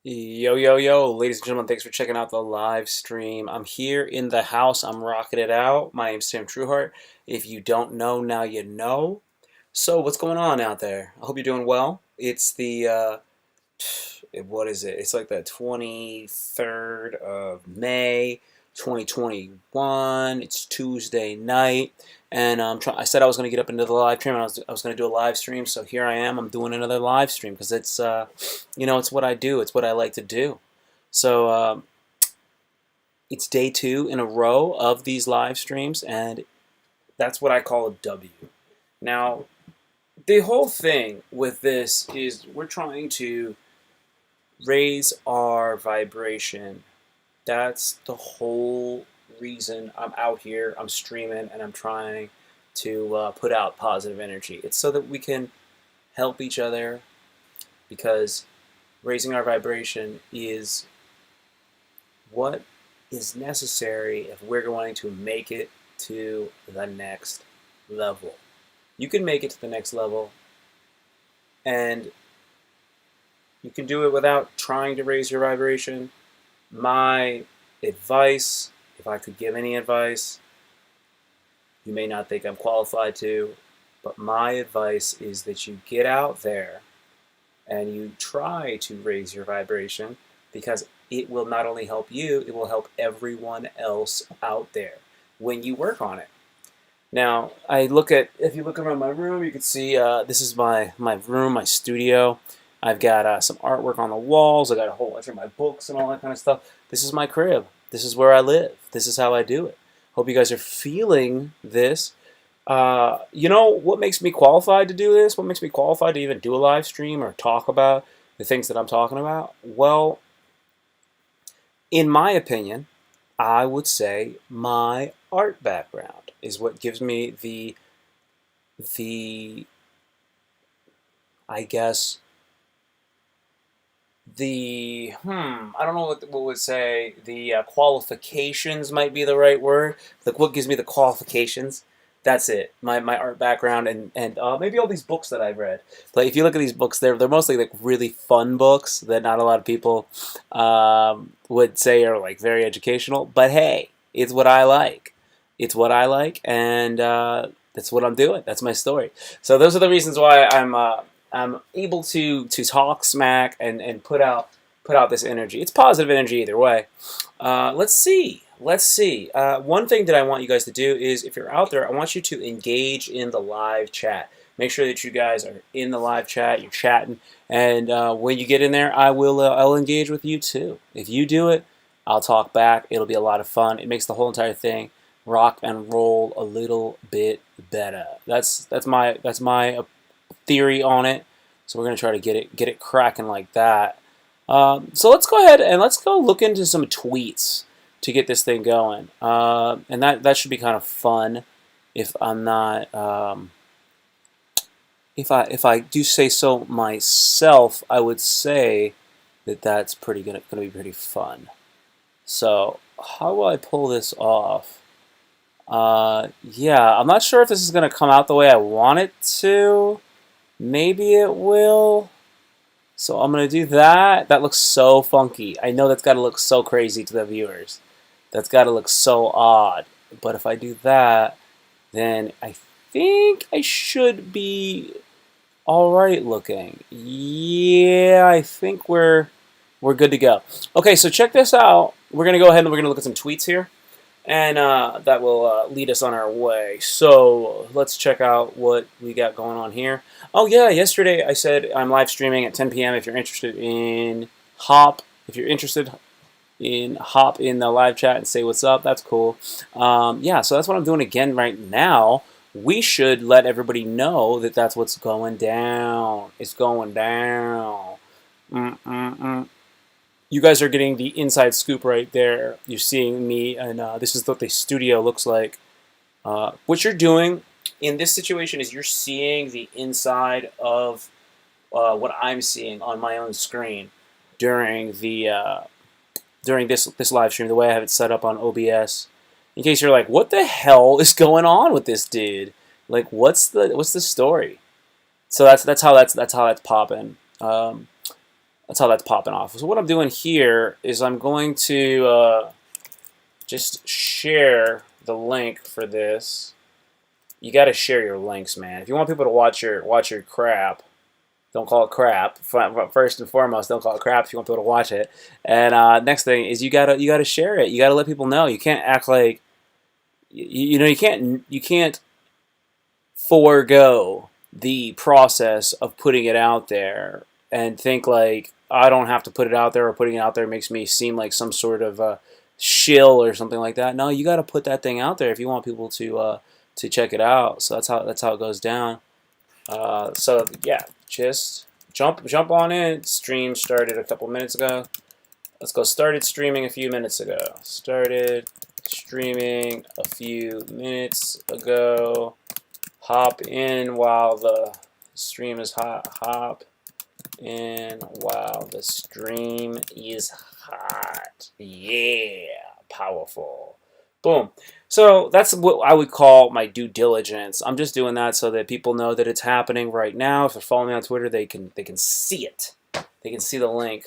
Yo, yo, yo, ladies and gentlemen, thanks for checking out the live stream. I'm here in the house. I'm rocking it out. My name's Trueheart. If you don't know, now you know. So, what's going on out there? I hope you're doing well. It's what is it? It's like the 23rd of May, 2021. It's Tuesday night, and I said I was going to get up into the live stream. And I was going to do a live stream, so here I am. I'm doing another live stream because it's what I do. It's what I like to do. So it's day 2 in a row of these live streams, and that's what I call a W. Now, the whole thing with this is we're trying to raise our vibration. That's the whole reason I'm out here, I'm streaming, and I'm trying to put out positive energy. It's so that we can help each other, because raising our vibration is what is necessary if we're going to make it to the next level. You can make it to the next level, and you can do it without trying to raise your vibration. My advice, if I could give any advice, you may not think I'm qualified to, but my advice is that you get out there and you try to raise your vibration, because it will not only help you, it will help everyone else out there when you work on it. Now, if you look around my room, you can see this is my room, my studio. I've got some artwork on the walls. I got a whole bunch of my books and all that kind of stuff. This is my crib. This is where I live. This is how I do it. Hope you guys are feeling this. You know what makes me qualified to do this? What makes me qualified to even do a live stream or talk about the things that I'm talking about? Well, in my opinion, I would say my art background is what gives me the I guess I don't know what would say, the qualifications might be the right word. Like, what gives me the qualifications? That's it. My art background, and maybe all these books that I've read. Like, if you look at these books, they're mostly like really fun books that not a lot of people would say are like very educational. But hey, it's what I like. It's what I like, and that's what I'm doing. That's my story. So those are the reasons why I'm able to talk smack and put out this energy. It's positive energy either way. Let's see. Let's see. One thing that I want you guys to do is, if you're out there, I want you to engage in the live chat. Make sure that you guys are in the live chat. You're chatting, and when you get in there, I'll engage with you too. If you do it, I'll talk back. It'll be a lot of fun. It makes the whole entire thing rock and roll a little bit better. That's my theory on it. So we're gonna try to get it cracking like that. So let's go ahead and let's go look into some tweets to get this thing going. And that should be kind of fun. If I'm not, if I do say so myself, I would say that that's gonna be pretty fun. So how will I pull this off? Yeah, I'm not sure if this is gonna come out the way I want it to. Maybe it will. So I'm going to do that. That looks so funky. I know that's got to look so crazy to the viewers. That's got to look so odd. But if I do that, then I think I should be alright looking. Yeah, I think we're good to go. Okay, so check this out. We're going to go ahead and we're going to look at some tweets here. And that will lead us on our way. So let's check out what we got going on here. Oh yeah, yesterday I said I'm live streaming at 10 p.m. If you're interested in hop in the live chat and say what's up, that's cool. Yeah, so that's what I'm doing again right now. We should let everybody know that that's what's going down. It's going down. You guys are getting the inside scoop right there. You're seeing me, and this is what the studio looks like. What you're doing in this situation is you're seeing the inside of what I'm seeing on my own screen during this live stream. The way I have it set up on OBS, in case you're like, what the hell is going on with this dude? Like, what's the story? So that's how that's popping. That's how that's popping off. So what I'm doing here is I'm going to just share the link for this. You got to share your links, man. If you want people to watch your crap, don't call it crap. First and foremost, don't call it crap if you want people to watch it. And next thing is you gotta share it. You gotta let people know. You can't act like you can't forego the process of putting it out there and think like I don't have to put it out there, or putting it out there makes me seem like some sort of shill or something like that. No, you got to put that thing out there if you want people to check it out. So that's how it goes down. So yeah, just jump on in. Stream started a couple minutes ago. Let's go. Started streaming a few minutes ago. Started streaming a few minutes ago. Hop in while the stream is hot. Hop in while the stream is hot. Yeah, powerful. Boom. So that's what I would call my due diligence. I'm just doing that so that people know that it's happening right now. If they're following me on Twitter, they can see it. They can see the link.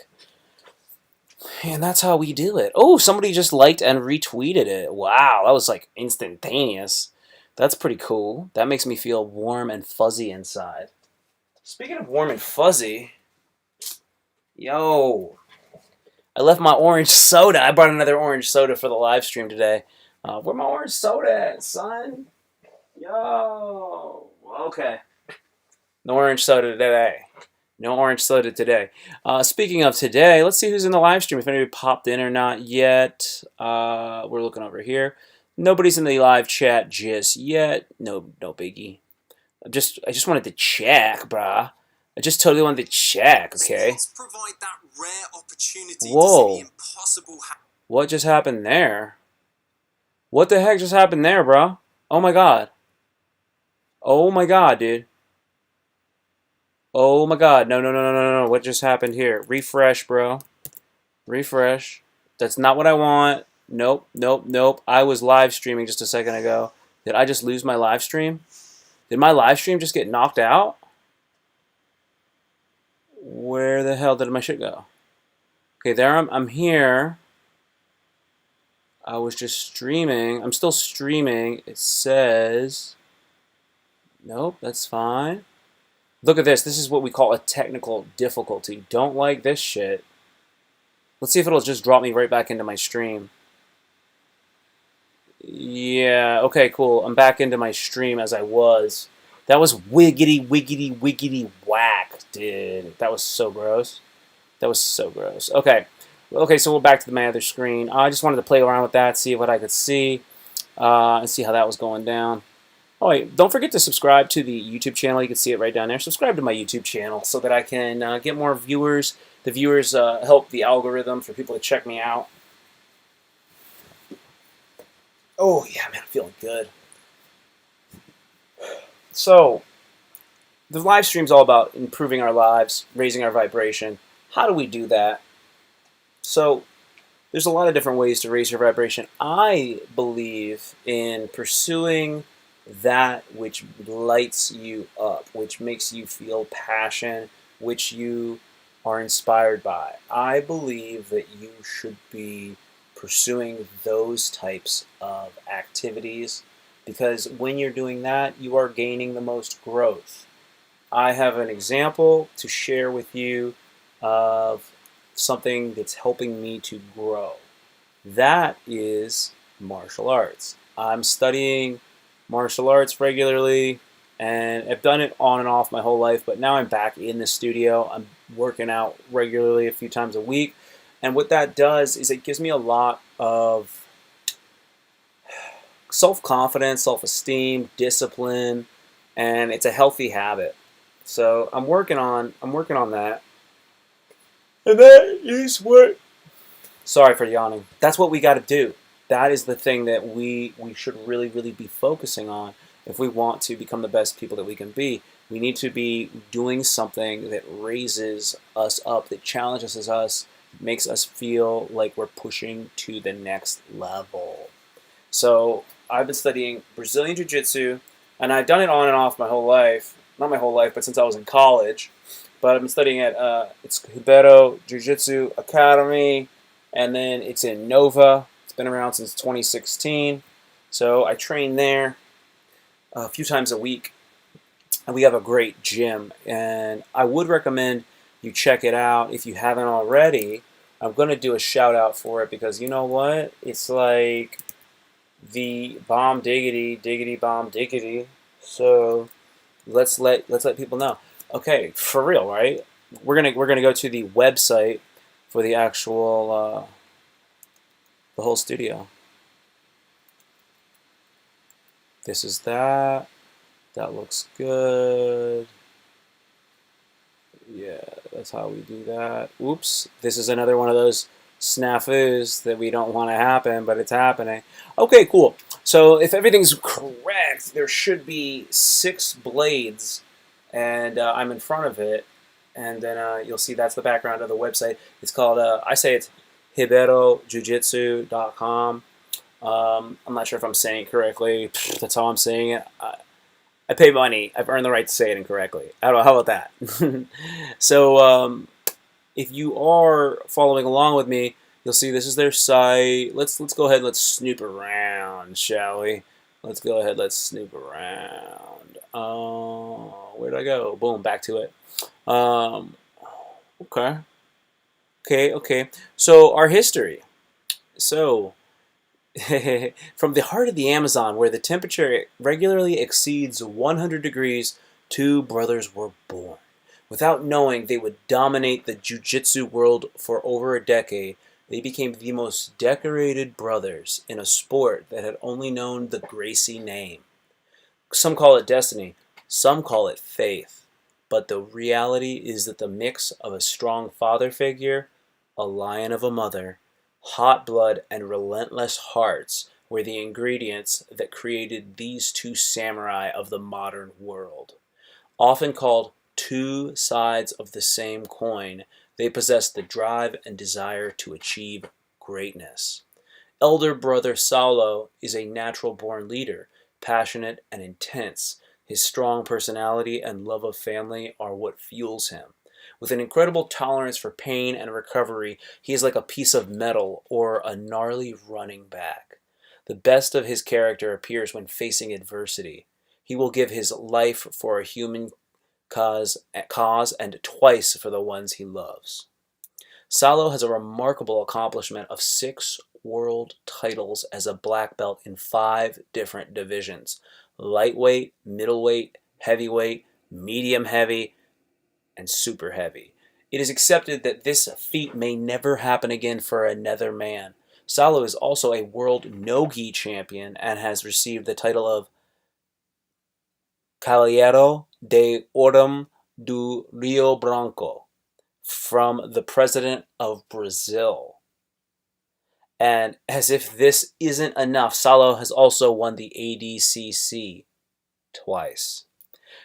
And that's how we do it. Oh, somebody just liked and retweeted it. Wow, that was like instantaneous. That's pretty cool. That makes me feel warm and fuzzy inside. Speaking of warm and fuzzy, yo, I left my orange soda. I brought another orange soda for the live stream today. Where my orange soda at, son? Yo, okay. No orange soda today. No orange soda today. Speaking of today, let's see who's in the live stream. If anybody popped in or not yet. We're looking over here. Nobody's in the live chat just yet. No biggie. I just wanted to check, brah. I just totally wanted to check, okay? Provide that rare opportunity. Whoa. What just happened there? What the heck just happened there, bro? Oh my god. Oh my god, dude. Oh my god. No. What just happened here? Refresh, bro. Refresh. That's not what I want. Nope. I was live streaming just a second ago. Did I just lose my live stream? Did my live stream just get knocked out? Where the hell did my shit go? Okay, there I'm here. I was just streaming. I'm still streaming. It says... Nope, that's fine. Look at this. This is what we call a technical difficulty. Don't like this shit. Let's see if it'll just drop me right back into my stream. Yeah, okay, cool. I'm back into my stream as I was. That was wiggity whack, dude. That was so gross. That was so gross. Okay. Okay, so we're back to my other screen. I just wanted to play around with that, see what I could see, and see how that was going down. Oh, wait, don't forget to subscribe to the YouTube channel. You can see it right down there. Subscribe to my YouTube channel so that I can get more viewers. The viewers help the algorithm for people to check me out. Oh, yeah, man, I'm feeling good. So, the live stream's all about improving our lives, raising our vibration. How do we do that? So, there's a lot of different ways to raise your vibration. I believe in pursuing that which lights you up, which makes you feel passion, which you are inspired by. I believe that you should be pursuing those types of activities because when you're doing that, you are gaining the most growth. I have an example to share with you of something that's helping me to grow. That is martial arts. I'm studying martial arts regularly, and I've done it on and off my whole life, but now I'm back in the studio. I'm working out regularly a few times a week, and what that does is it gives me a lot of self-confidence, self-esteem, discipline, and it's a healthy habit. So I'm working on that. And that is what... Sorry for yawning. That's what we got to do. That is the thing that we should really be focusing on if we want to become the best people that we can be. We need to be doing something that raises us up, that challenges us, makes us feel like we're pushing to the next level. So I've been studying Brazilian Jiu-Jitsu, and I've done it on and off my whole life. Not my whole life, but since I was in college. but I've been studying at it's Hibero Jiu-Jitsu Academy, and then it's in Nova. It's been around since 2016, so I train there a few times a week, and we have a great gym. And I would recommend you check it out if you haven't already. I'm gonna do a shout out for it because you know what? It's like the bomb diggity diggity bomb diggity. So let's let people know. Okay, for real, right? We're gonna go to the website for the actual the whole studio. This is that. That looks good. Yeah, that's how we do that. Oops, this is another one of those snafus that we don't want to happen, but it's happening. Okay, cool. So if everything's correct, there should be 6 blades, and I'm in front of it, and then you'll see that's the background of the website. It's called, I say it's hiberojujitsu.com. I'm not sure if I'm saying it correctly. That's how I'm saying it. I pay money. I've earned the right to say it incorrectly. I don't know. How about that? So if you are following along with me, you'll see this is their site. Let's go ahead and let's snoop around, shall we? Let's go ahead. Let's snoop around. Where'd I go? Boom, back to it. Um, okay, okay. So our history. So from the heart of the Amazon, where the temperature regularly exceeds 100 degrees, 2 brothers were born. Without knowing they would dominate the jiu-jitsu world for over a decade, they became the most decorated brothers in a sport that had only known the Gracie name. Some call it destiny, some call it faith. But the reality is that the mix of a strong father figure, a lion of a mother, hot blood, and relentless hearts were the ingredients that created these 2 samurai of the modern world. Often called 2 sides of the same coin, they possess the drive and desire to achieve greatness. Elder brother Saulo is a natural born leader, passionate and intense. His strong personality and love of family are what fuels him. With an incredible tolerance for pain and recovery, he is like a piece of metal or a gnarly running back. The best of his character appears when facing adversity. He will give his life for a human cause and twice for the ones he loves. Salo has a remarkable accomplishment of 6 world titles as a black belt in 5 different divisions: lightweight, middleweight, heavyweight, medium heavy, and super heavy. It is accepted that this feat may never happen again for another man. Salo is also a world no-gi champion and has received the title of Caballero de Ordem do Rio Branco from the president of Brazil. And as if this isn't enough, Salo has also won the ADCC twice.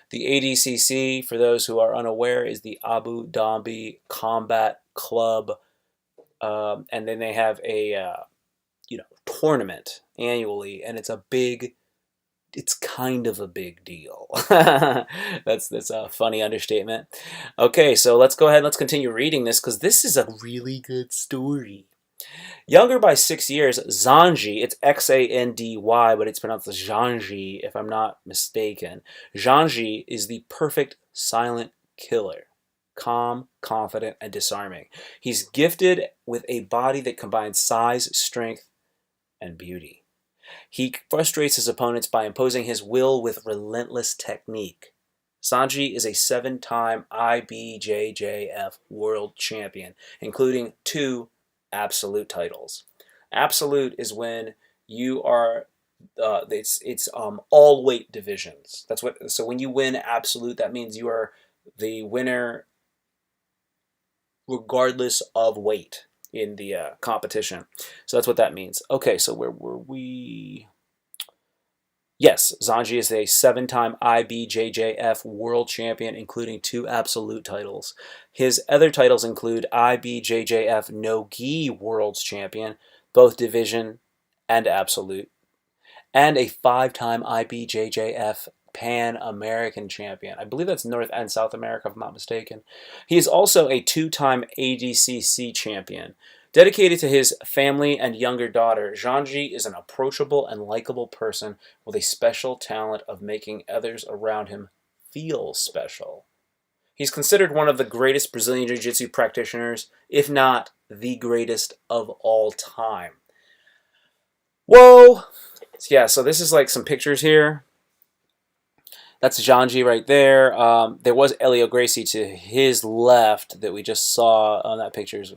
The ADCC, for those who are unaware, is the Abu Dhabi Combat Club, and then they have a tournament annually, and it's kind of a big deal. That's a funny understatement. Okay, so let's go ahead. Let's continue reading this because this is a really good story. Younger by 6 years, Zanji, it's Xandy, but it's pronounced Zanji if I'm not mistaken. Zanji is the perfect silent killer. Calm, confident, and disarming. He's gifted with a body that combines size, strength, and beauty. He frustrates his opponents by imposing his will with relentless technique. Sanji is a 7-time IBJJF world champion, including 2 absolute titles. Absolute is when you are it's all weight divisions. That's what. So when you win absolute, that means you are the winner regardless of weight in the competition. So that's what that means. Okay, so where were we? Yes, Zanji is a 7-time IBJJF world champion, including 2 absolute titles. His other titles include IBJJF No-Gi World's Champion, both division and absolute, and a 5-time IBJJF Pan American champion. I believe that's North and South America, if I'm not mistaken. He is also a two-time ADCC champion. Dedicated to his family and younger daughter, Zhangji is an approachable and likable person with a special talent of making others around him feel special. He's considered one of the greatest Brazilian Jiu-Jitsu practitioners, if not the greatest of all time. Whoa! Yeah, so this is like some pictures here. That's Zhangji right there. There was Elio Gracie to his left that we just saw on that picture's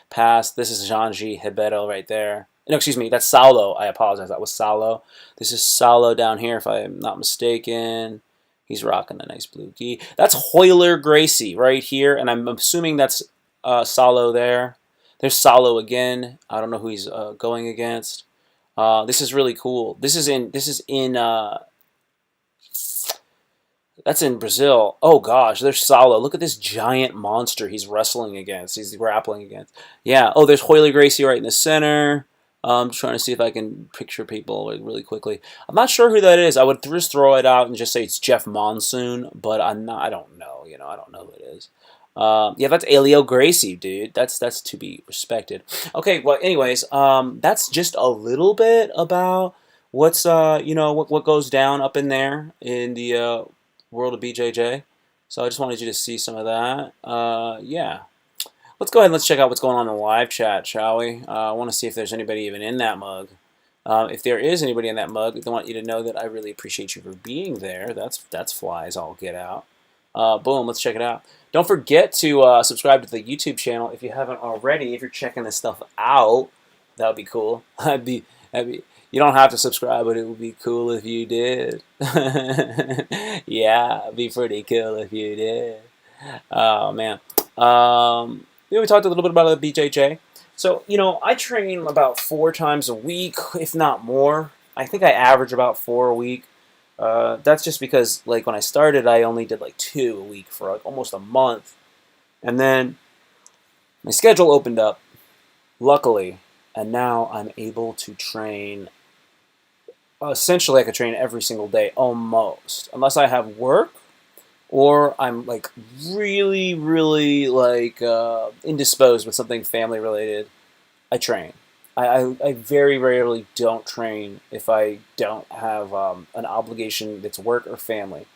past. This is Zhangji Ribeiro right there. No, excuse me, that's Saulo. I apologize, that was Saulo. This is Saulo down here, if I'm not mistaken. He's rocking a nice blue gi. That's Royler Gracie right here, and I'm assuming that's Saulo there. There's Saulo again. I don't know who he's going against. This is really cool. This is in that's in Brazil. Oh gosh, there's Saulo. Look at this giant monster he's wrestling against. He's grappling against. Yeah. Oh, there's Royler Gracie right in the center. I'm trying to see if I can picture people really quickly. I'm not sure who that is. I would just throw it out and just say it's Jeff Monsoon, but I'm not. I don't know. You know, I don't know who it is. Yeah, that's Elio Gracie, dude. That's to be respected. Okay. Well, anyways, that's just a little bit about what's what goes down up in there in the world of BJJ. So I just wanted you to see some of that. Yeah. Let's go ahead and let's check out what's going on in the live chat, shall we? I want to see if there's anybody even in that mug. If there is anybody in that mug, I want you to know that I really appreciate you for being there. That's flies all get out. Boom, let's check it out. Don't forget to subscribe to the YouTube channel if you haven't already. If you're checking this stuff out, that would be cool. You don't have to subscribe, but it would be cool if you did. Yeah, it'd be pretty cool if you did. Oh, man. We talked a little bit about the BJJ. So, I train about 4 times a week, if not more. I think I average about 4 a week. That's just because, like, when I started, I only did, like, 2 a week for, like, almost a month. And then my schedule opened up, luckily, and now I'm able to train. Essentially, I could train every single day, almost. Unless I have work, or I'm, like, really, really, like, indisposed with something family-related, I train. I very rarely don't train if I don't have an obligation that's work or family.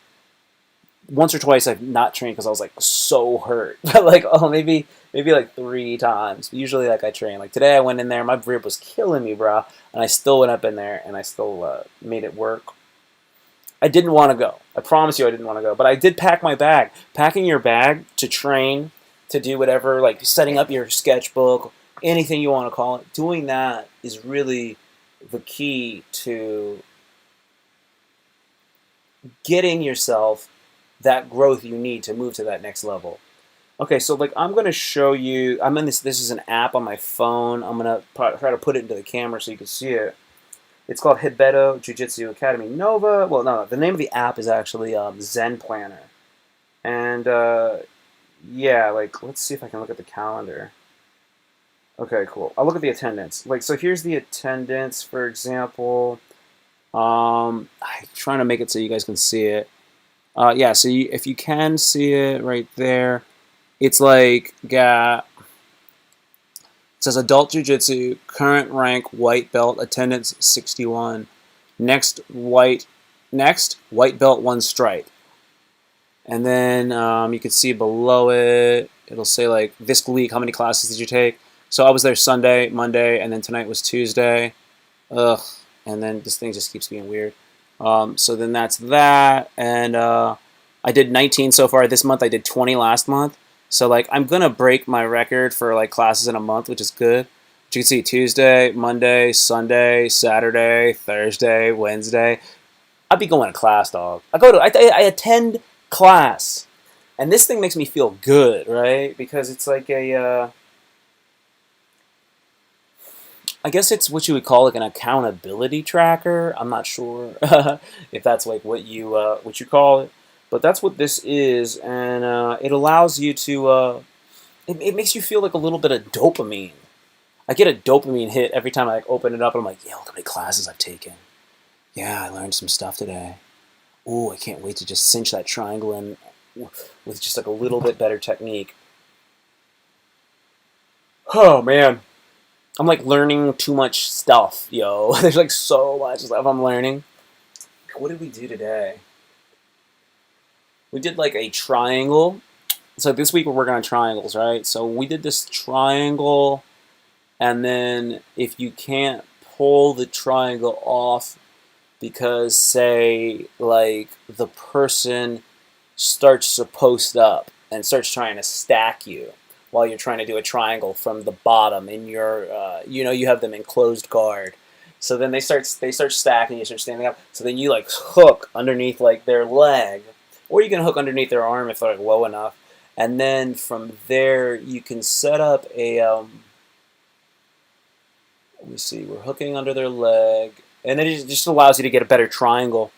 Once or twice I've not trained because I was, like, so hurt. But, like, maybe like 3 times. Usually, like, I train. Like, today I went in there, my rib was killing me, bro. And I still went up in there, and I still made it work. I didn't want to go. I promise you I didn't want to go. But I did pack my bag. Packing your bag to train, to do whatever, like setting up your sketchbook, anything you want to call it, doing that is really the key to getting yourself that growth you need to move to that next level. Okay, so like I'm going to show you, I'm in this is an app on my phone. I'm going to try to put it into the camera so you can see it. It's called Ribeiro Jiu-Jitsu Academy Nova. Well, no, the name of the app is actually Zen Planner. And yeah, like let's see if I can look at the calendar. Okay, cool. I'll look at the attendance. Like, so here's the attendance, for example. I'm trying to make it so you guys can see it. Yeah, so if you can see it right there, it's like it says Adult Jiu-Jitsu, current rank, white belt, attendance 61. Next, white belt, 1 stripe. And then you can see below it, it'll say like this week, how many classes did you take? So I was there Sunday, Monday, and then tonight was Tuesday. Ugh. And then this thing just keeps being weird. So then that's that. And I did 19 so far this month. I did 20 last month. So like I'm going to break my record for like classes in a month, which is good. But you can see Tuesday, Monday, Sunday, Saturday, Thursday, Wednesday. I'd be going to class, dog. I attend class. And this thing makes me feel good, right? Because it's like I guess it's what you would call like an accountability tracker. I'm not sure if that's like what you call it, but that's what this is, and it allows you to. It makes you feel like a little bit of dopamine. I get a dopamine hit every time I like open it up, and I'm like, yeah, look how many classes I've taken. Yeah, I learned some stuff today. Ooh, I can't wait to just cinch that triangle in with just like a little bit better technique. Oh man, I'm like learning too much stuff, yo. There's like so much stuff I'm learning. What did we do today? We did like a triangle. So this week we're working on triangles, right? So we did this triangle, and then if you can't pull the triangle off because, say, like the person starts to post up and starts trying to stack you while you're trying to do a triangle from the bottom in your, you have them in closed guard. So then they start stacking, you start standing up. So then you like hook underneath like their leg, or you can hook underneath their arm if they're like low enough. And then from there you can set up a. Let me see. We're hooking under their leg, and then it just allows you to get a better triangle.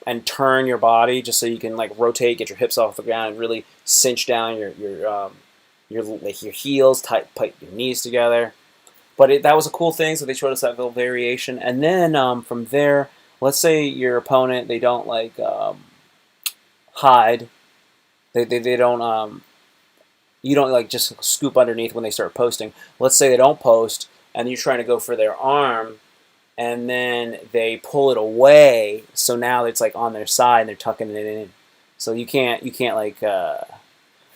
And turn your body just so you can like rotate, get your hips off the ground, and really cinch down your heels, tight your knees together. But that was a cool thing. So they showed us that little variation, and then from there, let's say your opponent they don't like hide, they don't you don't like just scoop underneath when they start posting. Let's say they don't post, and you're trying to go for their arm and then they pull it away, so now it's like on their side and they're tucking it in. So you can't like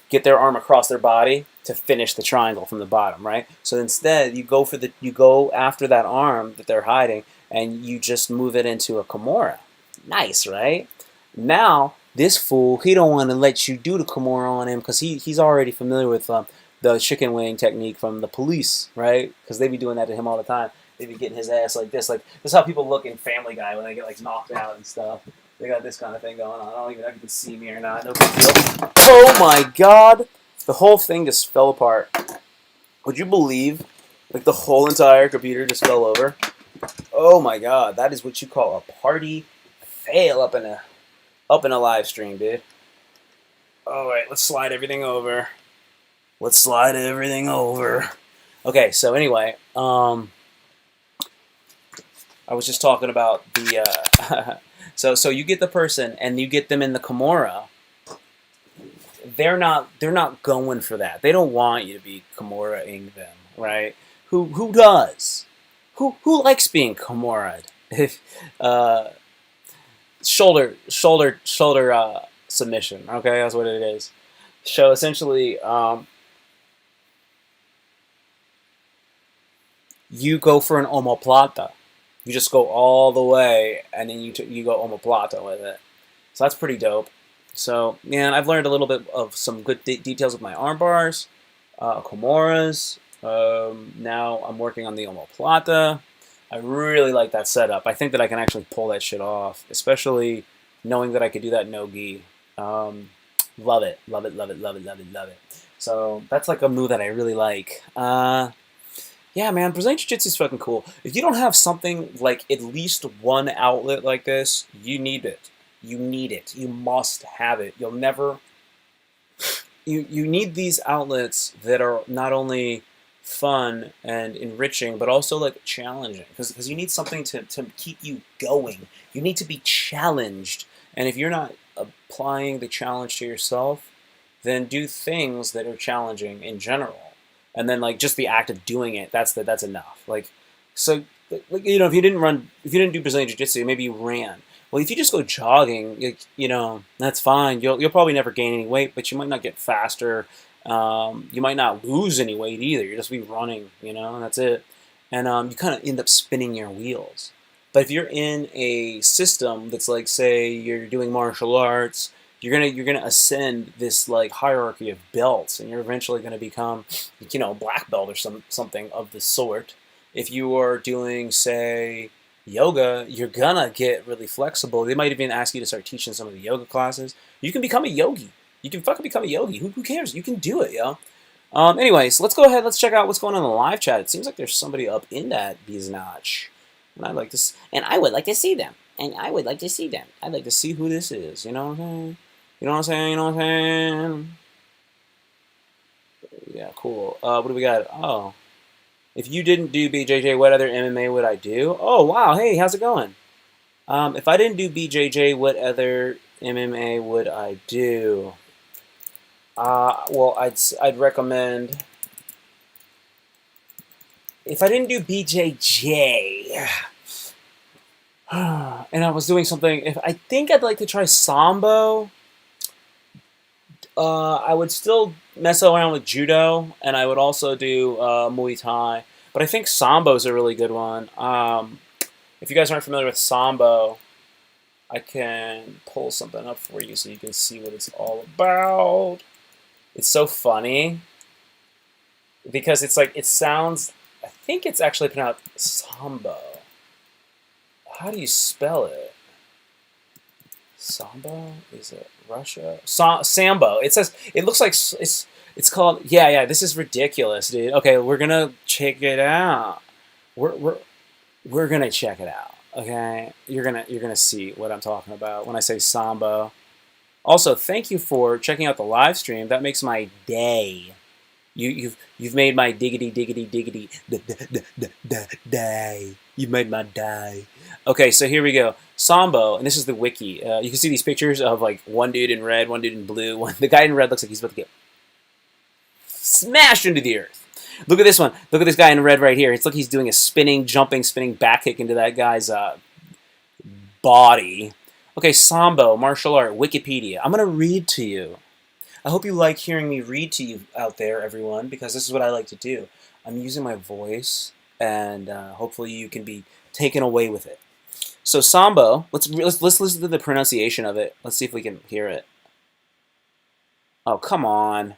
get their arm across their body to finish the triangle from the bottom, right? So instead you go after that arm that they're hiding and you just move it into a Kimura. Nice, right? Now this fool he don't want to let you do the Kimura on him because he's already familiar with the chicken wing technique from the police, right? Because they be doing that to him all the time. They be getting his ass like this. Like this is how people look in Family Guy when they get like knocked out and stuff. They got this kind of thing going on. I don't even know if you can see me or not. No big deal. Oh my god! The whole thing just fell apart. Would you believe? Like the whole entire computer just fell over. Oh my god! That is what you call a party fail up in a live stream, dude. All right, let's slide everything over. Let's slide everything over. Okay, so anyway, I was just talking about the. So you get the person and you get them in the Kimura. They're not going for that. They don't want you to be Kimura-ing them, right? Who does? Who likes being Kimura'd? uh, shoulder submission. Okay, that's what it is. So essentially, you go for an omoplata. You just go all the way, and then you go omoplata with it. So that's pretty dope. So, man, I've learned a little bit of some good details with my arm bars, Kimuras. Now I'm working on the omoplata. I really like that setup. I think that I can actually pull that shit off, especially knowing that I could do that no gi. Love it, love it, love it, love it, love it, love it. So that's like a move that I really like. Yeah, man, Brazilian Jiu-Jitsu is fucking cool. If you don't have something like at least one outlet like this, you need it. You need it. You must have it. You'll never. You need these outlets that are not only fun and enriching, but also like challenging. Because you need something to keep you going. You need to be challenged. And if you're not applying the challenge to yourself, then do things that are challenging in general. And then like just the act of doing it, that's enough. Like so like, if you didn't do Brazilian Jiu-Jitsu, maybe you ran. Well, if you just go jogging, that's fine. You'll probably never gain any weight, but you might not get faster. You might not lose any weight either. You'll just be running, and that's it. And you kind of end up spinning your wheels. But if you're in a system that's like, say, you're doing martial arts, you're gonna ascend this like hierarchy of belts, and you're eventually gonna become, black belt or something of the sort. If you are doing, say, yoga, you're gonna get really flexible. They might even ask you to start teaching some of the yoga classes. You can become a yogi. You can fucking become a yogi. Who cares? You can do it, yo. Anyways, let's go ahead. Let's check out what's going on in the live chat. It seems like there's somebody up in that biznatch, and I would like to see them. And I would like to see them. I'd like to see who this is. You know what I'm saying? You know what I'm saying? You know what I'm saying? Yeah, cool. What do we got? Oh. If you didn't do BJJ, what other MMA would I do? Oh, wow. Hey, how's it going? If I didn't do BJJ, what other MMA would I do? Well, I'd recommend if I didn't do BJJ, and I was doing something. If I think I'd like to try Sambo, I would still mess around with judo, and I would also do Muay Thai. But I think Sambo is a really good one. If you guys aren't familiar with Sambo, I can pull something up for you so you can see what it's all about. It's so funny because it's like it sounds. I think it's actually pronounced Sambo. How do you spell it? Sambo? Is it Russia? Sambo. It says it looks like it's called. Yeah. This is ridiculous, dude. Okay, we're gonna check it out. We're we're we're gonna check it out. Okay, you're gonna see what I'm talking about when I say Sambo. Also, thank you for checking out the live stream. That makes my day. You've made my diggity day. You've made my day. Okay, so here we go. Sambo, and this is the wiki. You can see these pictures of like one dude in red, one dude in blue. The guy in red looks like he's about to get smashed into the earth. Look at this one. Look at this guy in red right here. It's like he's doing a spinning back kick into that guy's body. Okay, Sambo, martial art, Wikipedia. I'm gonna read to you. I hope you like hearing me read to you out there, everyone, because this is what I like to do. I'm using my voice, and hopefully you can be taken away with it. So Sambo, let's listen to the pronunciation of it. Let's see if we can hear it. Oh, come on.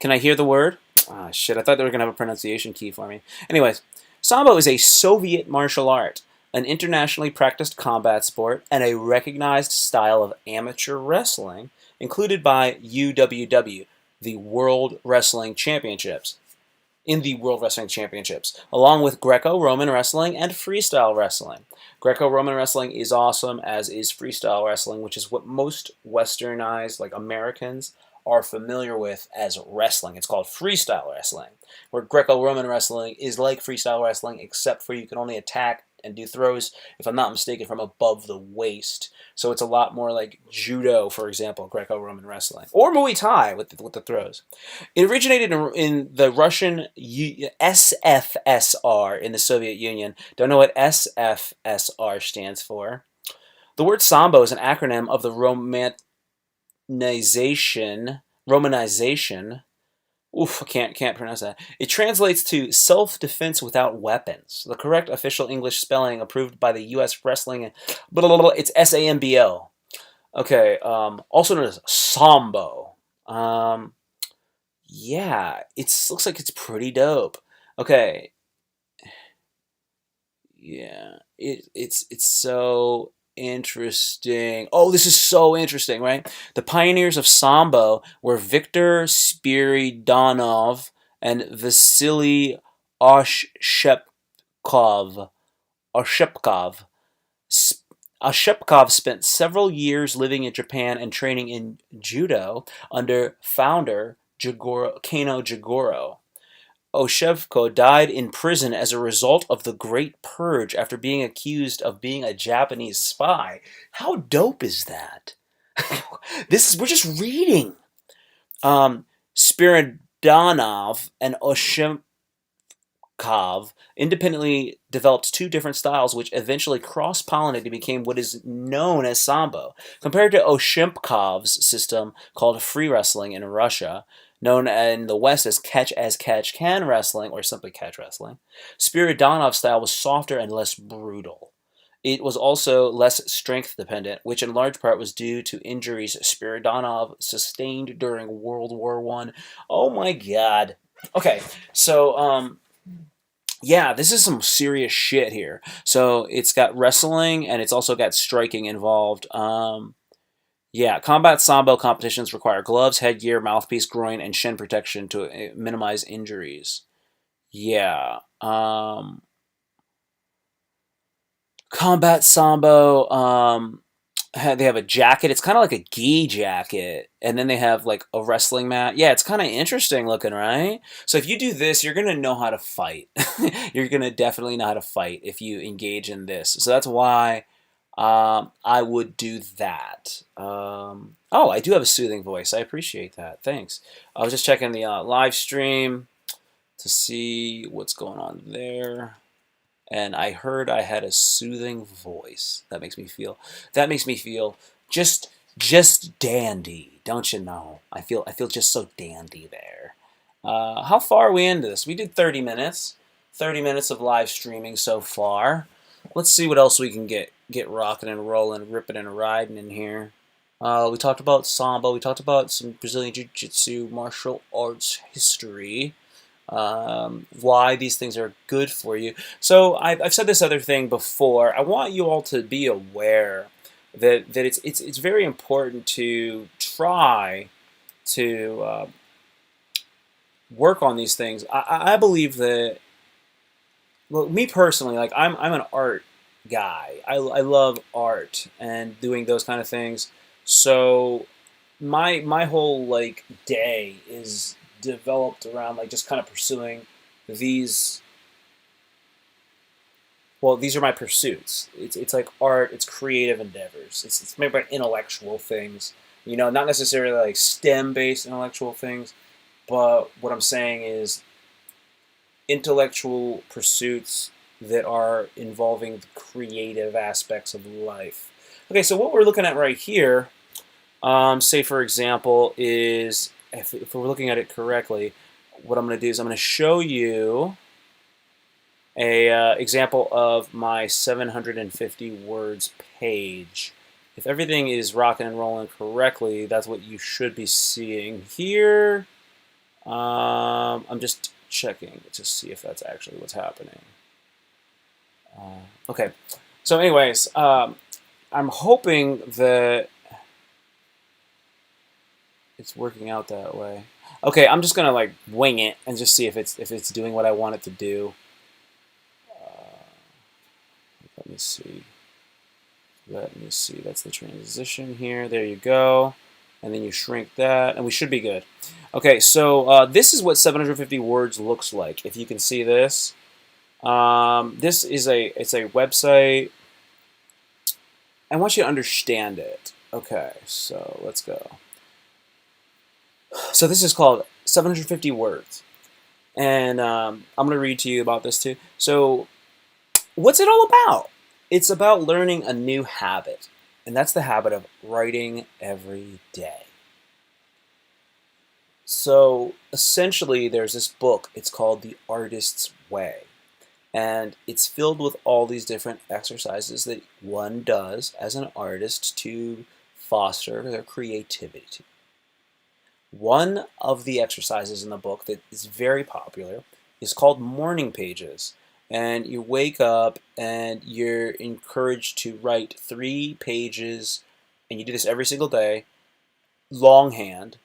Can I hear the word? Ah, shit, I thought they were going to have a pronunciation key for me. Anyways, Sambo is a Soviet martial art, an internationally practiced combat sport, and a recognized style of amateur wrestling, included by UWW, the World Wrestling Championships, in the World Wrestling Championships, along with Greco-Roman wrestling and freestyle wrestling. Greco-Roman wrestling is awesome, as is freestyle wrestling, which is what most westernized, like Americans, are familiar with as wrestling. It's called freestyle wrestling, where Greco-Roman wrestling is like freestyle wrestling, except for you can only attack and do throws, if I'm not mistaken, from above the waist. So it's a lot more like judo, for example, Greco-Roman wrestling, or Muay Thai with the throws. It originated in the Russian SFSR in the Soviet Union. Don't know what SFSR stands for. The word Sambo is an acronym of the Romanization. Oof, I can't pronounce that. It translates to self-defense without weapons. The correct official English spelling approved by the U.S. Wrestling, blah, blah, blah, it's SAMBO. Okay, also known as Sambo. Yeah, it looks like it's pretty dope. Okay, yeah, it's so interesting. Oh, this is so interesting, right? The pioneers of Sambo were Viktor Spiridonov and Vasily Oshchepkov. Oshchepkov. Oshchepkov spent several years living in Japan and training in judo under founder Kano Jigoro. Oshevko died in prison as a result of the Great Purge after being accused of being a Japanese spy. How dope is that? We're just reading. Spiridonov and Oshevko independently developed two different styles, which eventually cross-pollinated and became what is known as Sambo. Compared to Oshchepkov's system called free wrestling in Russia, known in the West as catch-can wrestling, or simply catch wrestling, Spiridonov's style was softer and less brutal. It was also less strength-dependent, which in large part was due to injuries Spiridonov sustained during World War I. Oh my god. Okay, so, yeah, this is some serious shit here. So it's got wrestling and it's also got striking involved. Yeah, combat sambo competitions require gloves, headgear, mouthpiece, groin, and shin protection to minimize injuries. Yeah. Combat sambo. They have a jacket. It's kind of like a gi jacket, and then they have like a wrestling mat. Yeah, it's kind of interesting looking, right? So if you do this, you're gonna know how to fight. You're gonna definitely know how to fight if you engage in this. So that's why I would do that. Oh, I do have a soothing voice. I appreciate that. Thanks. I was just checking the live stream to see what's going on there, and I heard I had a soothing voice. That makes me feel just just dandy, don't you know? I feel just so dandy there. How far are we into this? We did 30 minutes. 30 minutes of live streaming so far. Let's see what else we can get rocking and rolling, ripping and riding in here. We talked about samba. We talked about some Brazilian jiu-jitsu, martial arts history, why these things are good for you. So I've said this other thing before. I want you all to be aware that it's very important to try to work on these things. I believe that, well, me personally, like I'm an art guy. I love art and doing those kind of things. So my whole like day is developed around like just kind of pursuing these. Well, these are my pursuits. It's like art. It's creative endeavors. It's maybe like intellectual things. You know, not necessarily like STEM based intellectual things, but what I'm saying is intellectual pursuits that are involving the creative aspects of life. Okay, so what we're looking at right here, say for example, is if we're looking at it correctly, what I'm going to do is I'm going to show you a example of my 750 words page. If everything is rocking and rolling correctly, that's what you should be seeing here. I'm just checking to see if that's actually what's happening. Okay, so anyways, I'm hoping that it's working out that way. Okay, I'm just gonna like wing it and just see if it's doing what I want it to do. Let me see. Let me see. That's the transition here. There you go. And then you shrink that, and we should be good. Okay, so this is what 750 words looks like. If you can see this, this is it's a website. I want you to understand it. Okay, so let's go. So this is called 750 words, and I'm gonna read to you about this too. So what's it all about? It's about learning a new habit, and that's the habit of writing every day. So essentially, there's this book. It's called The Artist's Way. And it's filled with all these different exercises that one does as an artist to foster their creativity. One of the exercises in the book that is very popular is called morning pages. And you wake up and you're encouraged to write 3 pages, and you do this every single day, longhand,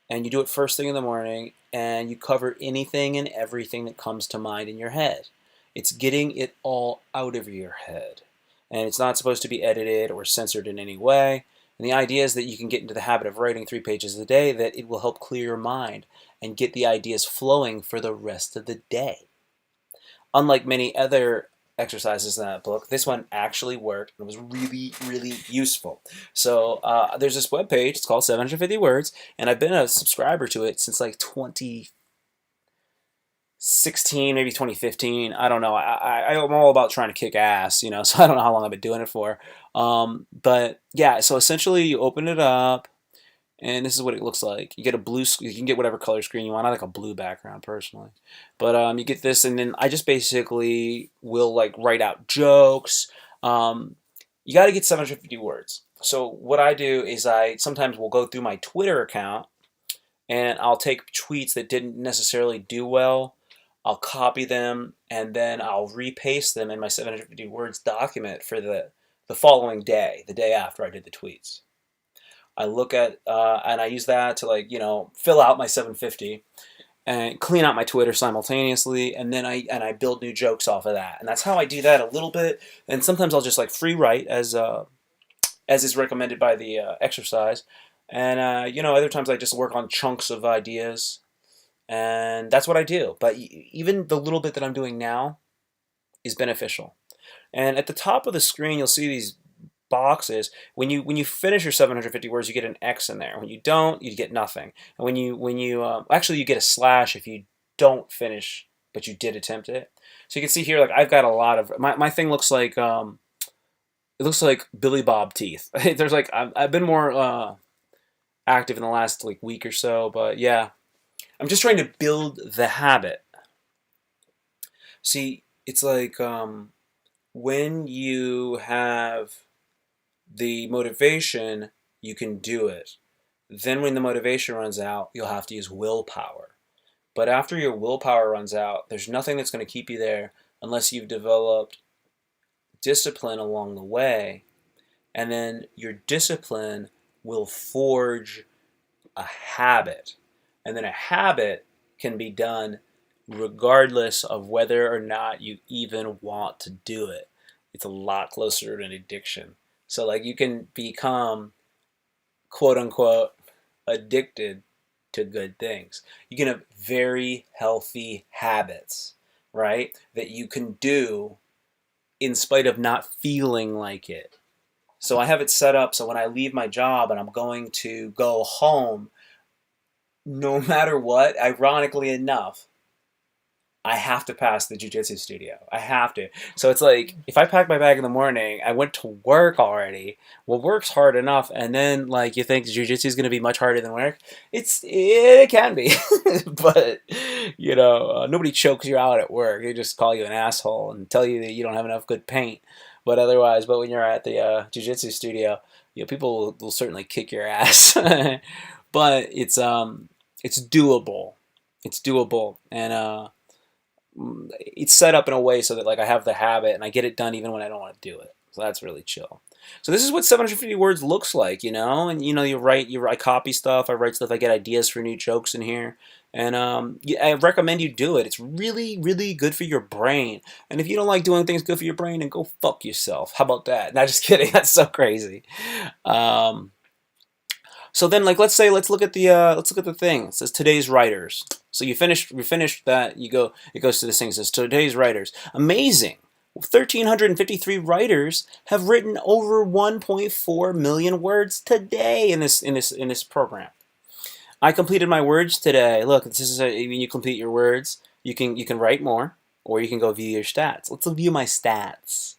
and you do it first thing in the morning, and you cover anything and everything that comes to mind in your head. It's getting it all out of your head. And it's not supposed to be edited or censored in any way. And the idea is that you can get into the habit of writing 3 pages a day, that it will help clear your mind and get the ideas flowing for the rest of the day. Unlike many other exercises in that book, this one actually worked and was really, really useful. So there's this web page. It's called 750 Words, and I've been a subscriber to it since like 2016, maybe 2015. I don't know. I'm all about trying to kick ass, you know. So I don't know how long I've been doing it for. But yeah, so essentially, you open it up, and this is what it looks like. You get a blue. You can get whatever color screen you want. I like a blue background personally, but you get this, and then I just basically will like write out jokes. Um, you got to get 750 words. So what I do is I sometimes will go through my Twitter account, and I'll take tweets that didn't necessarily do well. I'll copy them, and then I'll repaste them in my 750 words document for the following day, the day after I did the tweets. I look at and I use that to like fill out my 750 and clean out my Twitter simultaneously, and then I build new jokes off of that, and that's how I do that a little bit. And sometimes I'll just like free write as is recommended by the exercise, and other times I just work on chunks of ideas, and that's what I do. But even the little bit that I'm doing now is beneficial. And at the top of the screen, you'll see these boxes. When you finish your 750 words, you get an X in there. When you don't, you get nothing. And when you actually you get a slash if you don't finish, but you did attempt it. So you can see here, like I've got a lot of my thing looks like it looks like Billy Bob teeth. There's like I've been more active in the last like week or so, but yeah, I'm just trying to build the habit. See, it's like when you have the motivation, you can do it. Then when the motivation runs out, you'll have to use willpower. But after your willpower runs out, there's nothing that's going to keep you there unless you've developed discipline along the way. And then your discipline will forge a habit. And then a habit can be done regardless of whether or not you even want to do it. It's a lot closer to an addiction. So like you can become quote unquote addicted to good things. You can have very healthy habits, right? That you can do in spite of not feeling like it. So I have it set up so when I leave my job and I'm going to go home, no matter what, ironically enough, I have to pass the jiu-jitsu studio. I have to. So it's like, if I pack my bag in the morning, I went to work already. Well, work's hard enough, and then like you think jiu-jitsu is going to be much harder than work. It can be, but nobody chokes you out at work. They just call you an asshole and tell you that you don't have enough good paint. But otherwise, when you're at the jiu-jitsu studio, people will certainly kick your ass. But it's doable. It's doable, and it's set up in a way so that like I have the habit and I get it done even when I don't want to do it. So that's really chill. So this is what 750 words looks like, and you write, I copy stuff, I write stuff, I get ideas for new jokes in here, and yeah, I recommend you do it. It's really, really good for your brain. And if you don't like doing things good for your brain, then go fuck yourself. How about that? Not just kidding. That's so crazy. So then, like, let's look at the thing. It says today's writers. So we finished that. It goes to this thing. It says today's writers. Amazing. 1,353 writers have written over 1.4 million words today in this program. I completed my words today. Look, this is when you complete your words, you can write more, or you can go view your stats. Let's view my stats.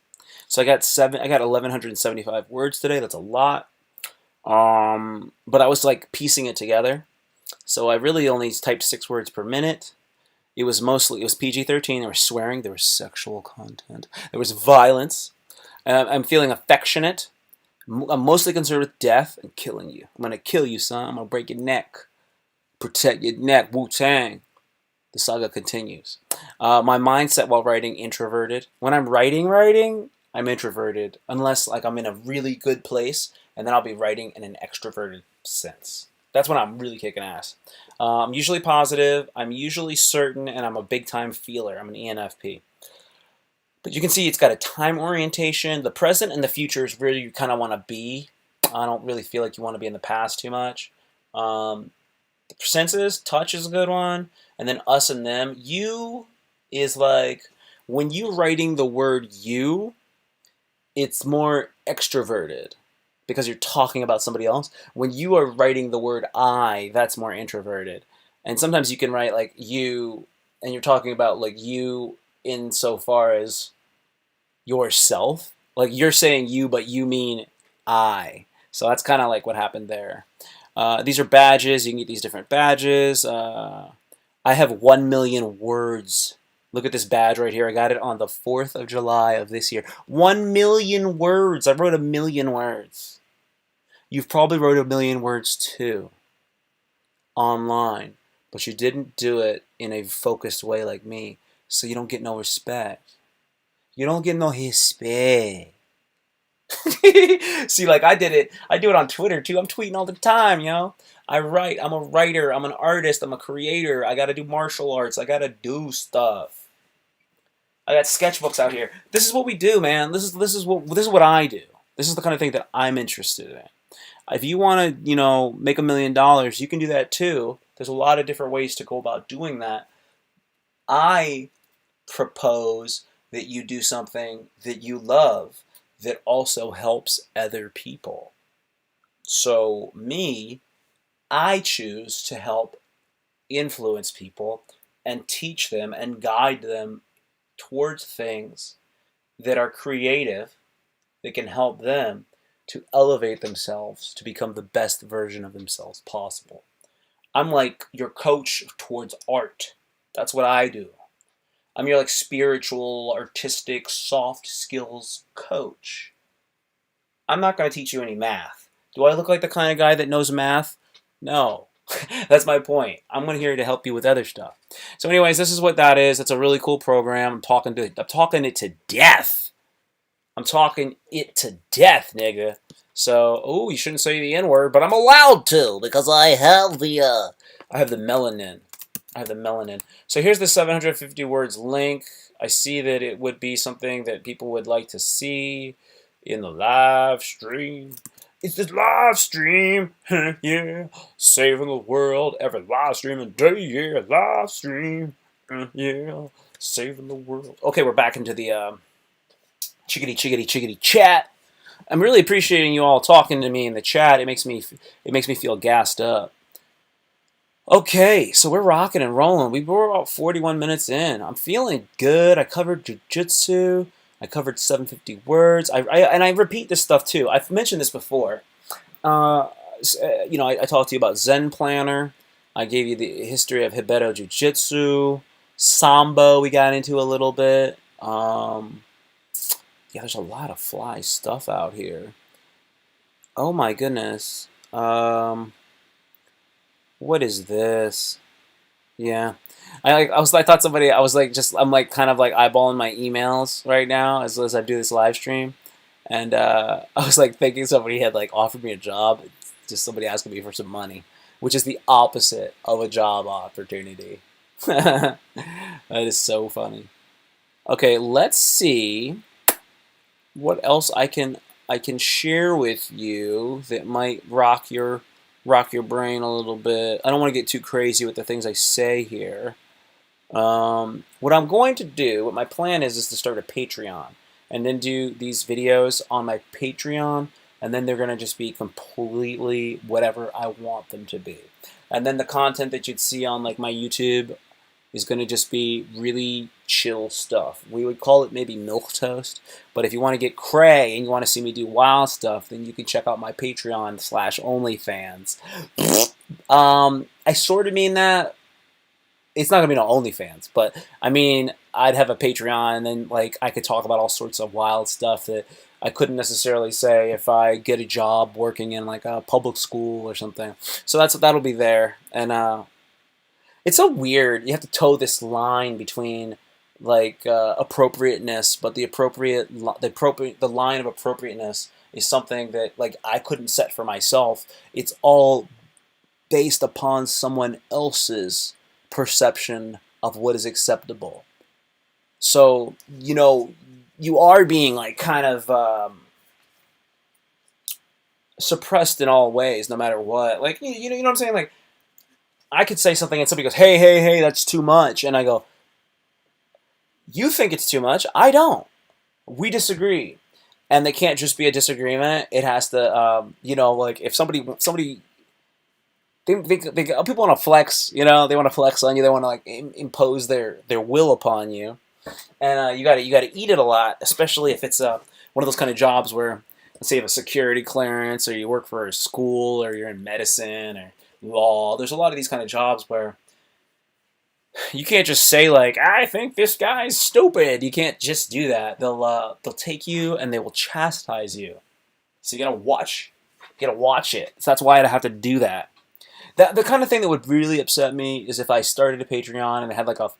So I got 1,175 words today. That's a lot. But I was like piecing it together. So I really only typed 6 words per minute. It was PG-13. There was swearing. There was sexual content. There was violence. I'm feeling affectionate. I'm mostly concerned with death and killing you. I'm gonna kill you, son. I'm gonna break your neck. Protect your neck. Wu-Tang. The saga continues. My mindset while writing, introverted. When I'm writing, I'm introverted. Unless like I'm in a really good place, and then I'll be writing in an extroverted sense. That's when I'm really kicking ass. I'm usually positive, I'm usually certain, and I'm a big-time feeler. I'm an ENFP. But you can see it's got a time orientation. The present and the future is where you kind of want to be. I don't really feel like you want to be in the past too much. The senses, touch is a good one. And then us and them. You is like, when you're writing the word you, it's more extroverted, because you're talking about somebody else. When you are writing the word I, that's more introverted. And sometimes you can write like you, and you're talking about like you insofar as yourself. Like you're saying you, but you mean I. So that's kind of like what happened there. These are badges. You can get these different badges. I have 1 million words. Look at this badge right here. I got it on the 4th of July of this year. 1 million words. I wrote 1 million words. You've probably wrote 1 million words too online, but you didn't do it in a focused way like me, so you don't get no respect. You don't get no respect. See, like I do it on Twitter too. I'm tweeting all the time, I write. I'm a writer. I'm an artist. I'm a creator. I got to do martial arts. I got to do stuff. I got sketchbooks out here. This is what we do, man. This is what I do. This is the kind of thing that I'm interested in. If you want to, make $1 million, you can do that too. There's a lot of different ways to go about doing that. I propose that you do something that you love, that also helps other people. So me, I choose to help influence people and teach them and guide them towards things that are creative, that can help them to elevate themselves to become the best version of themselves possible. I'm like your coach towards art. That's what I do. I'm your like spiritual, artistic, soft skills coach. I'm not going to teach you any math. Do I look like the kind of guy that knows math? No. That's my point. I'm here to help you with other stuff. So, anyways, this is what that is. It's a really cool program. I'm talking it to death. I'm talking it to death, nigga. So, oh, you shouldn't say the N word, but I'm allowed to because I have the melanin. I have the melanin. So here's the 750 words link. I see that it would be something that people would like to see in the live stream. It's the live stream, yeah. Saving the world every live streaming day, yeah. Live stream, yeah. Saving the world. Okay, we're back into the chickadee chat. I'm really appreciating you all talking to me in the chat. It makes me feel gassed up. Okay, so we're rocking and rolling. We were about 41 minutes in. I'm feeling good. I covered jujitsu. I covered 750 words. And I repeat this stuff too. I've mentioned this before. I talked to you about Zen Planner. I gave you the history of Hibero Jiu-Jitsu. Sambo we got into a little bit. Yeah, there's a lot of fly stuff out here. Oh my goodness. What is this? Yeah. I thought somebody, I'm like kind of like eyeballing my emails right now as I do this live stream. And I was like thinking somebody had like offered me a job, just somebody asking me for some money, which is the opposite of a job opportunity. That is so funny. Okay, let's see what else I can share with you that might rock your brain a little bit. I don't want to get too crazy with the things I say here. What I'm going to do, what my plan is to start a Patreon and then do these videos on my Patreon, and then they're going to just be completely whatever I want them to be. And then the content that you'd see on like my YouTube is going to just be really chill stuff. We would call it maybe milquetoast, but if you want to get cray and you want to see me do wild stuff, then you can check out my Patreon /OnlyFans. I sort of mean that. It's not gonna be no OnlyFans, but I mean I'd have a Patreon, and then like I could talk about all sorts of wild stuff that I couldn't necessarily say if I get a job working in like a public school or something. So that'll be there, and it's so weird. You have to toe this line between like appropriateness, but the line of appropriateness is something that like I couldn't set for myself. It's all based upon someone else's perception of what is acceptable. So you are being like kind of suppressed in all ways, no matter what. Like you know what I'm saying? Like I could say something and somebody goes, hey, that's too much. And I go, you think it's too much. I don't. We disagree. And they can't just be a disagreement. It has to, like if somebody people want to flex, they want to flex on you. They want to like impose their will upon you. And you got to eat it a lot, especially if it's one of those kind of jobs where, let's say you have a security clearance, or you work for a school, or you're in medicine or law. There's a lot of these kind of jobs where you can't just say like, I think this guy's stupid. You can't just do that. They'll take you and they will chastise you. So you gotta watch it. So that's why I have to do that. The kind of thing that would really upset me is if I started a Patreon and it had like a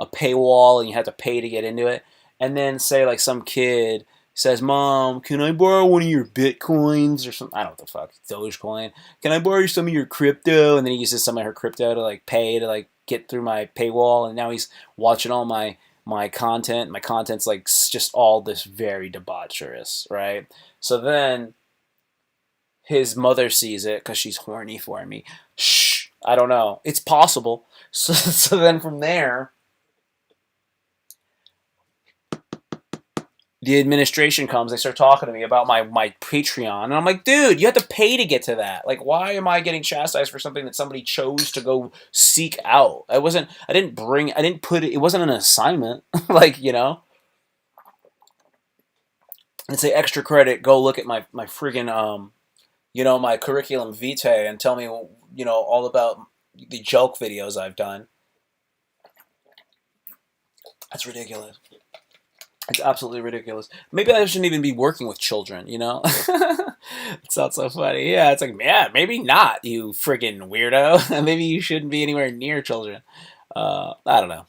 paywall and you had to pay to get into it, and then say like some kid says, "Mom, can I borrow one of your bitcoins or something?" I don't know what the fuck, Dogecoin. Can I borrow some of your crypto? And then he uses some of her crypto to like pay to like get through my paywall, and now he's watching all my content. My content's like just all this very debaucherous, right? So then his mother sees it because she's horny for me. Shh, I don't know. It's possible. So then from there, the administration comes, they start talking to me about my Patreon, and I'm like, dude, you have to pay to get to that. Like, why am I getting chastised for something that somebody chose to go seek out? I didn't put it. It wasn't an assignment. Like, and say extra credit. Go look at my friggin' my curriculum vitae and tell me all about the joke videos I've done. That's ridiculous. It's absolutely ridiculous. Maybe I shouldn't even be working with children, It sounds so funny. Yeah, it's like, yeah, maybe not, you friggin' weirdo. Maybe you shouldn't be anywhere near children. I don't know.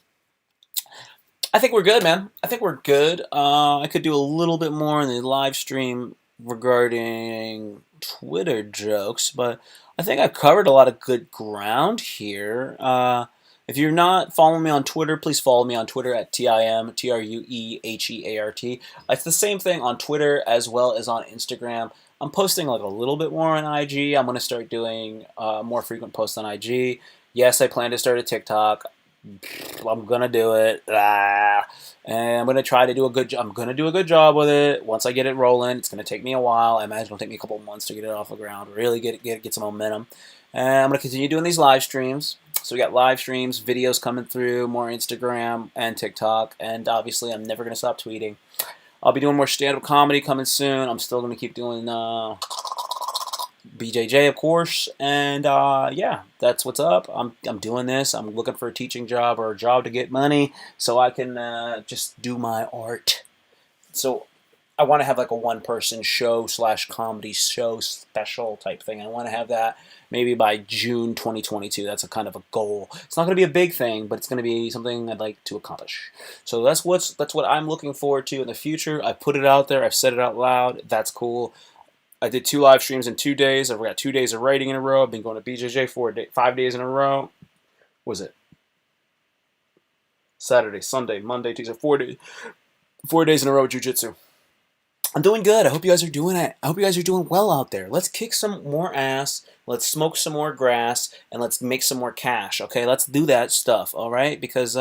I think we're good, man. I think we're good. I could do a little bit more in the live stream regarding Twitter jokes, but I think I've covered a lot of good ground here. If you're not following me on Twitter, please follow me on Twitter at TIMTRUEHEART. It's the same thing on Twitter as well as on Instagram. I'm posting like a little bit more on IG. I'm going to start doing more frequent posts on IG. Yes, I plan to start a TikTok. I'm gonna do it, and I'm gonna try to do a good. I'm gonna do a good job with it. Once I get it rolling, it's gonna take me a while. I imagine it'll take me a couple of months to get it off the ground, really get some momentum. And I'm gonna continue doing these live streams. So we got live streams, videos coming through, more Instagram and TikTok, and obviously I'm never gonna stop tweeting. I'll be doing more stand-up comedy coming soon. I'm still gonna keep doing BJJ, of course, and yeah, that's what's up. I'm doing this. I'm looking for a teaching job or a job to get money so I can just do my art. So I want to have like a one-person show slash comedy show special type thing. I want to have that maybe by June 2022. That's a kind of a goal. It's not going to be a big thing, but it's going to be something I'd like to accomplish. So that's what I'm looking forward to in the future. I put it out there. I've said it out loud. That's cool. I did 2 live streams in 2 days. I've got 2 days of writing in a row. I've been going to BJJ 5 days in a row. What was it? Saturday, Sunday, Monday, Tuesday, 4 days. 4 days in a row of jiu-jitsu. I'm doing good. I hope you guys are doing it. I hope you guys are doing well out there. Let's kick some more ass. Let's smoke some more grass, and let's make some more cash. Okay, let's do that stuff. All right, because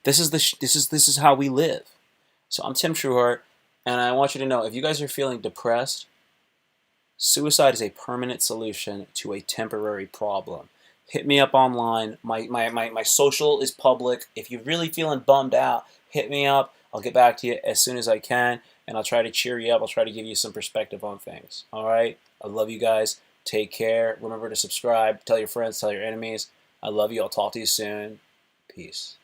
this is how we live. So I'm Tim Trueheart, and I want you to know if you guys are feeling depressed, suicide is a permanent solution to a temporary problem. Hit me up online. My social is public. If you're really feeling bummed out, hit me up. I'll get back to you as soon as I can, and I'll try to cheer you up. I'll try to give you some perspective on things. All right? I love you guys. Take care. Remember to subscribe. Tell your friends. Tell your enemies. I love you. I'll talk to you soon. Peace.